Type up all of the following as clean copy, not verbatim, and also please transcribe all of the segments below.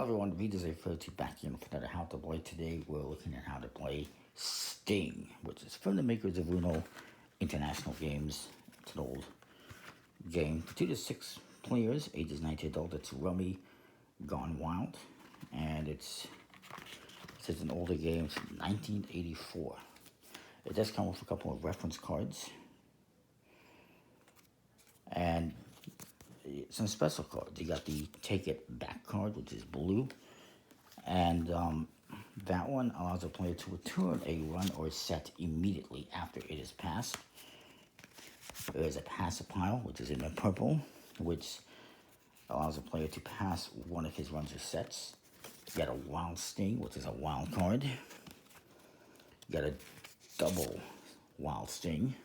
everyone, Readers are referred to back in for how to play. Today we're looking at how to play Sting, which is from the makers of Uno International Games. It's an old game. 2 to 6 players, ages 9 to adult. It's Rummy Gone Wild. And it's an older game. It's 1984. It does come with a couple of reference cards. And some special cards. You got the Take It Back card, which is blue. And that one allows a player to return a run or set immediately after it is passed. There is a Pass a Pile, which is in the purple, which allows a player to pass one of his runs or sets. You got a Wild Sting, which is a wild card. You got a Double Wild Sting,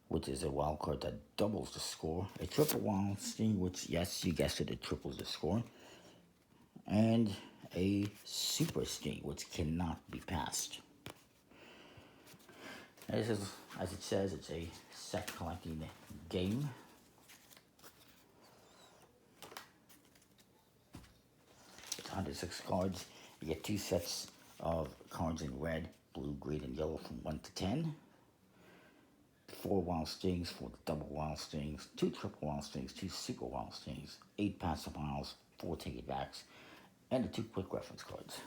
which is a wild card that doubles the score. A Triple Wild Sting, which, yes, you guessed it, it triples the score. And a Super Sting, which cannot be passed. This is, as it says, it's a set collecting game. It's 106 cards. You get 2 sets of cards in red, blue, green, and yellow from 1 to 10. 4 Wild Stings, 4 Double Wild Stings, 2 Triple Wild Stings, 2 Super Wild Stings, 8 Pass a Piles, 4 Take It Backs, and the 2 quick reference cards.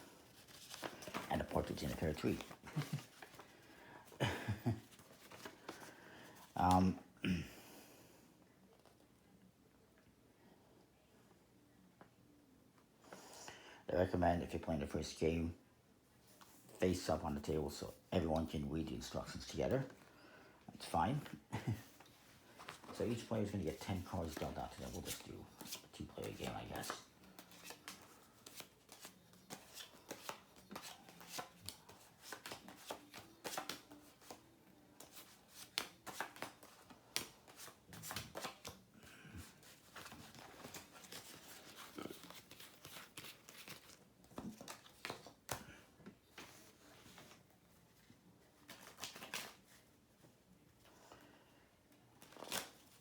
And a partridge in a pear tree. I recommend, if you're playing the first game, face up on the table so everyone can read the instructions together. That's fine. So each player is going to get 10 cards dealt out to them. We'll just do a 2-player game, I guess.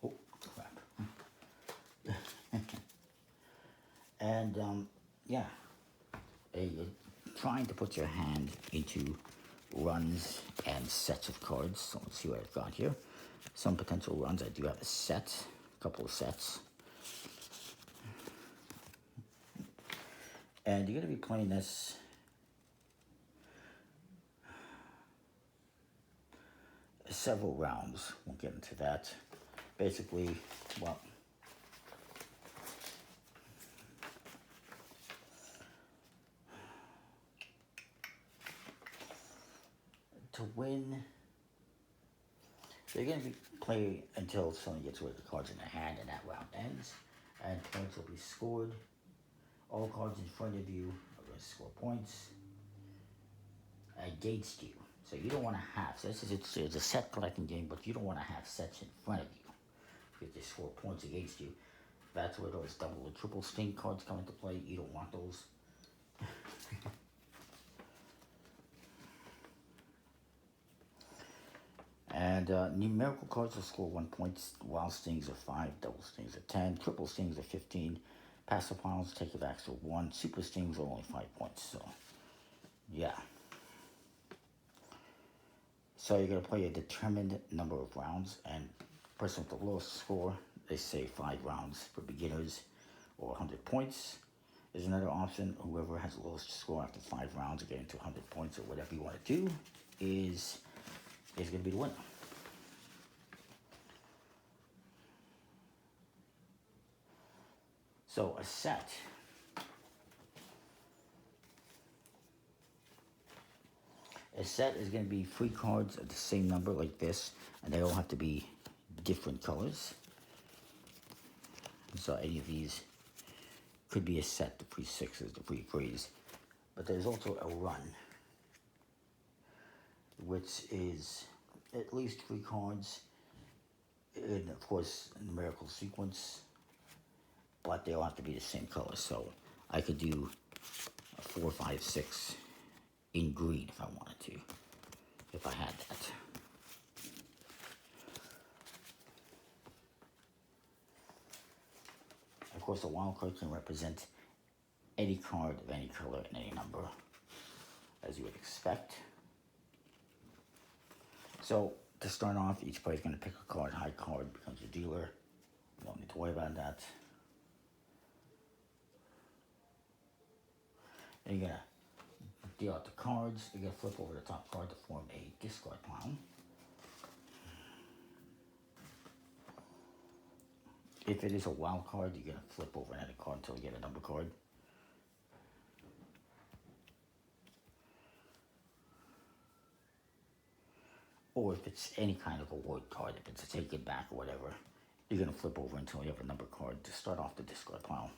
Oh, crap. And, yeah. You're trying to put your hand into runs and sets of cards. So let's see what I've got here. Some potential runs. I do have a couple of sets. And you're going to be playing this several rounds. We'll get into that. Basically, well, to win, you're going to be playing until someone gets rid of the cards in their hand and that round ends. And points will be scored. All cards in front of you are going to score points against you. So you don't want to have, so it's a set collecting game, but you don't want to have sets in front of you because they score points against you. That's where those double or triple sting cards come into play. You don't want those. And numerical cards will score 1 point. Wild Stings are 5, Double Stings are 10, Triple Stings are 15, Pass a Piles, Take It Backs are 1, Super Stings are only 5 points. So, yeah. So you're going to play a determined number of rounds, and the person with the lowest score, they say 5 rounds for beginners or 100 points. There's another option. Whoever has the lowest score after 5 rounds or getting to 100 points or whatever you want to do is going to be the winner. So a set is going to be 3 cards of the same number like this, and they all have to be different colors. So any of these could be a set, the 3 sixes, the 3 threes. But there's also a run, which is at least 3 cards in, of course, a numerical sequence, but they all have to be the same color. So I could do a 4, 5, 6 in green if I wanted to, if I had that. Of course, a wild card can represent any card of any color and any number, as you would expect. So, to start off, each player's going to pick a card. High card becomes your dealer. You don't need to worry about that. And you're going to deal out the cards. You're going to flip over the top card to form a discard pile. If it is a wild card, you're going to flip over another card until you get a number card. Or if it's any kind of award card, if it's a take it back or whatever, you're going to flip over until you have a number card to start off the discard pile.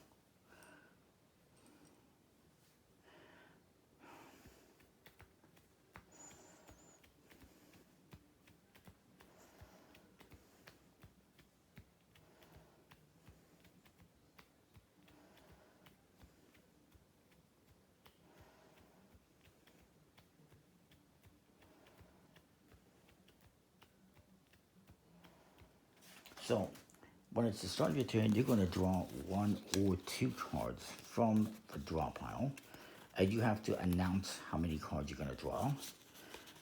So, when it's the start of your turn, you're going to draw 1 or 2 cards from the draw pile. And you have to announce how many cards you're going to draw.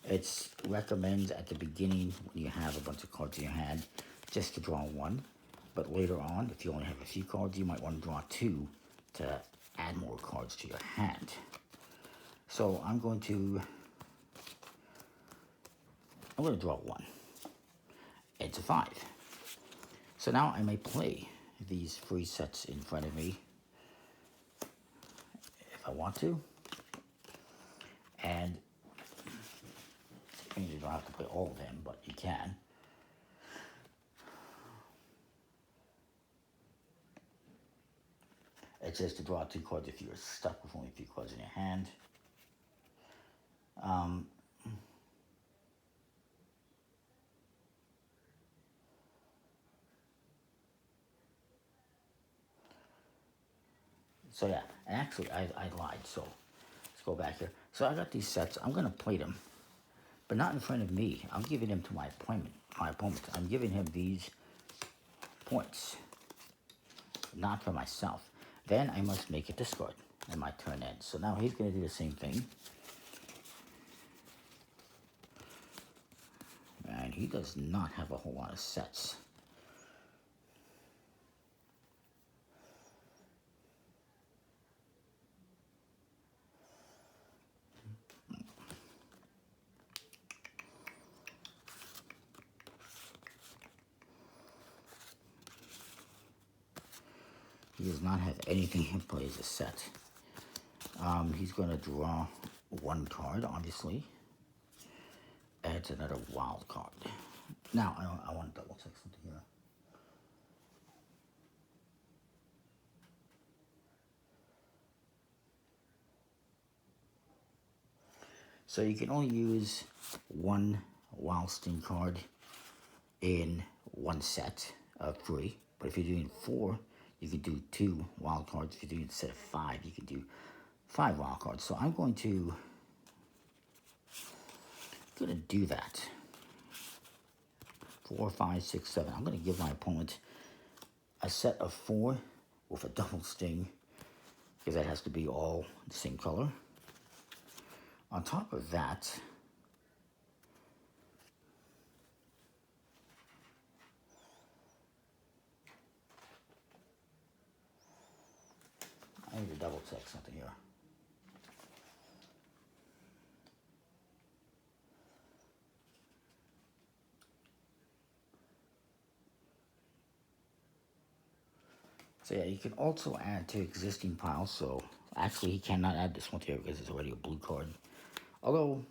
It recommends at the beginning, when you have a bunch of cards in your hand, just to draw 1. But later on, if you only have a few cards, you might want to draw 2 to add more cards to your hand. So I'm going to draw 1. It's a 5. So now I may play these 3 sets in front of me if I want to. And you don't have to play all of them, but you can. It says to draw 2 cards if you're stuck with only a few cards in your hand. So yeah, and actually I lied, so let's go back here. So I got these sets, I'm going to play them, but not in front of me. I'm giving them to my opponent. I'm giving him these points, not for myself. Then I must make a discard, and my turn ends. So now he's going to do the same thing. And he does not have a whole lot of sets. He does not have anything in play as a set. He's going to draw 1 card, obviously. Adds another wild card. Now, I want to double check something here. So you can only use 1 wild sting card in 1 set of 3. But if you're doing 4, you can do 2 wild cards. If you're doing a set of 5, you can do 5 wild cards. So I'm going to do that. 4, 5, 6, 7. I'm going to give my opponent a set of 4 with a double sting, because that has to be all the same color. On top of that, I need to double check something here. So yeah, you can also add to existing piles. So actually he cannot add this one here because it's already a blue card. Although,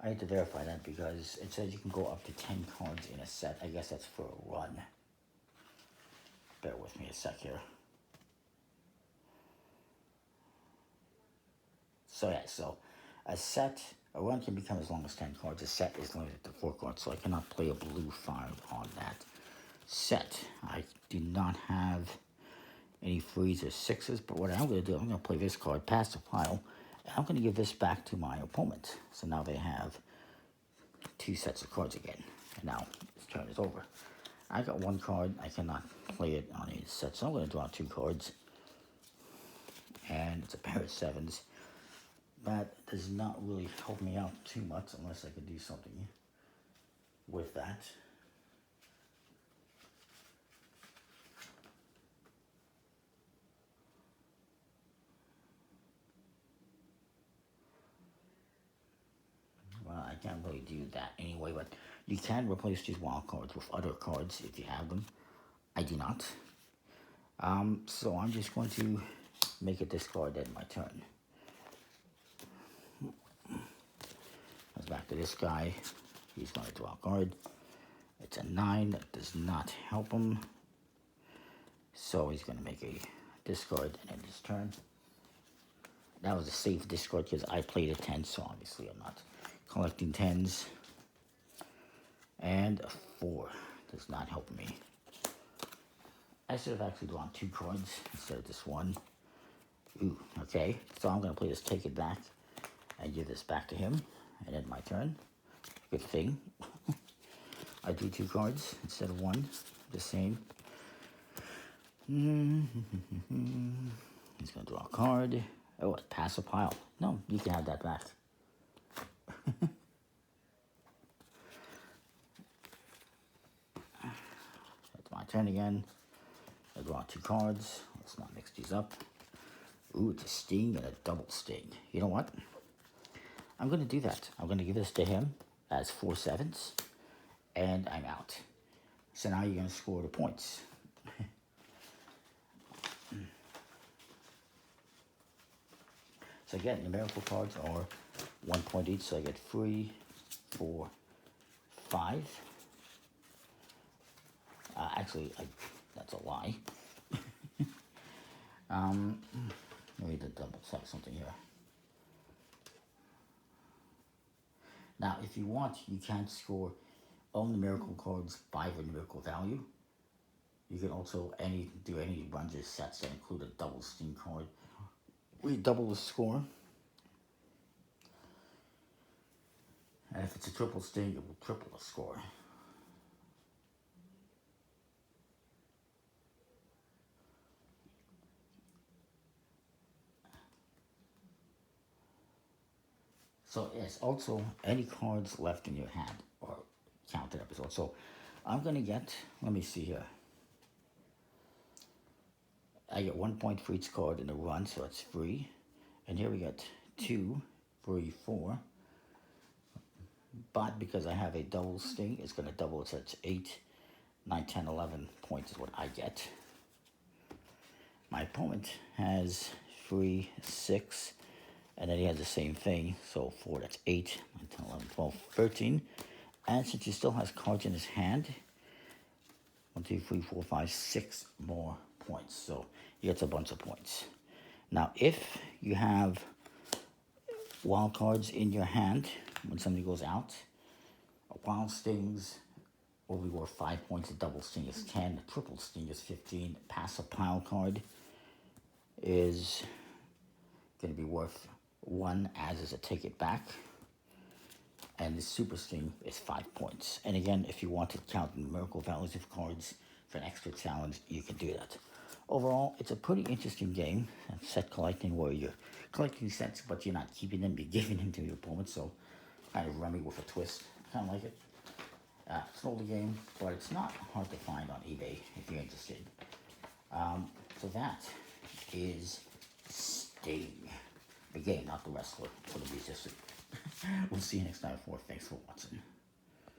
I need to verify that because it says you can go up to 10 cards in a set. I guess that's for a run. Bear with me a sec here. So yeah, so a run can become as long as 10 cards. A set is limited to 4 cards, so I cannot play a blue 5 on that set. I do not have any 3s or 6s, but what I'm going to do, I'm going to play this card, pass the pile, and I'm going to give this back to my opponent. So now they have 2 sets of cards again, and now this turn is over. I got 1 card, I cannot play it on any set, so I'm going to draw 2 cards. 10. It's a pair of 7s. That does not really help me out too much unless I could do something with that. Well, I can't really do that anyway, but you can replace these wild cards with other cards if you have them. I do not. So I'm just going to make a discard at my turn. Goes back to this guy. He's going to draw a card. It's a 9. That does not help him. So he's going to make a discard and end his turn. That was a safe discard because I played a 10, so obviously I'm not collecting 10s. And a 4 does not help me. I should have actually drawn 2 cards instead of just 1. Ooh, okay. So I'm going to play this Take It Back and give this back to him and end my turn. Good thing. I drew 2 cards instead of 1. The same. He's going to draw a card. Oh, pass a pile. No, you can have that back. It's my turn again. I draw 2 cards. Let's not mix these up. Ooh, it's a sting and a double sting. You know what? I'm going to do that. I'm going to give this to him as 4 7s. And I'm out. So now you're going to score the points. So again, numerical cards are 1 point each. So I get 3, 4, 5. Actually, that's a lie. Let me double check something here. Now, if you want, you can score all numerical cards by the numerical value. You can also do any bunches sets that include a double sting card. We double the score. And if it's a triple sting, it will triple the score. So yes, also any cards left in your hand are counted up as well. So I'm going to get, let me see here. I get 1 point for each card in a run, so that's 3. And here we get 2, 3, 4. But because I have a double sting, it's going to double it, so it's 8, 9, 10, 11 points is what I get. My opponent has 3, 6, and then he has the same thing. So 4, that's 8, 9, 10, 11, 12, 13. And since he still has cards in his hand, 1, 2, 3, 4, 5, 6 more points. So he gets a bunch of points. Now, if you have wild cards in your hand when somebody goes out, a wild stings will be worth 5 points. A double sting is 10. A triple sting is 15. Pass a pile card is going to be worth 1, as is a Take It Back. And the super sting is 5 points. And again, if you want to count numerical values of cards for an extra challenge, you can do that. Overall, it's a pretty interesting game, set collecting, where you're collecting sets, but you're not keeping them, you're giving them to your opponent, so kind of rummy with a twist. Kind of like it. It's an older game, but it's not hard to find on eBay if you're interested. So that is Sting. The game, not the wrestler or the musician. We'll see you next time for. Thanks for watching.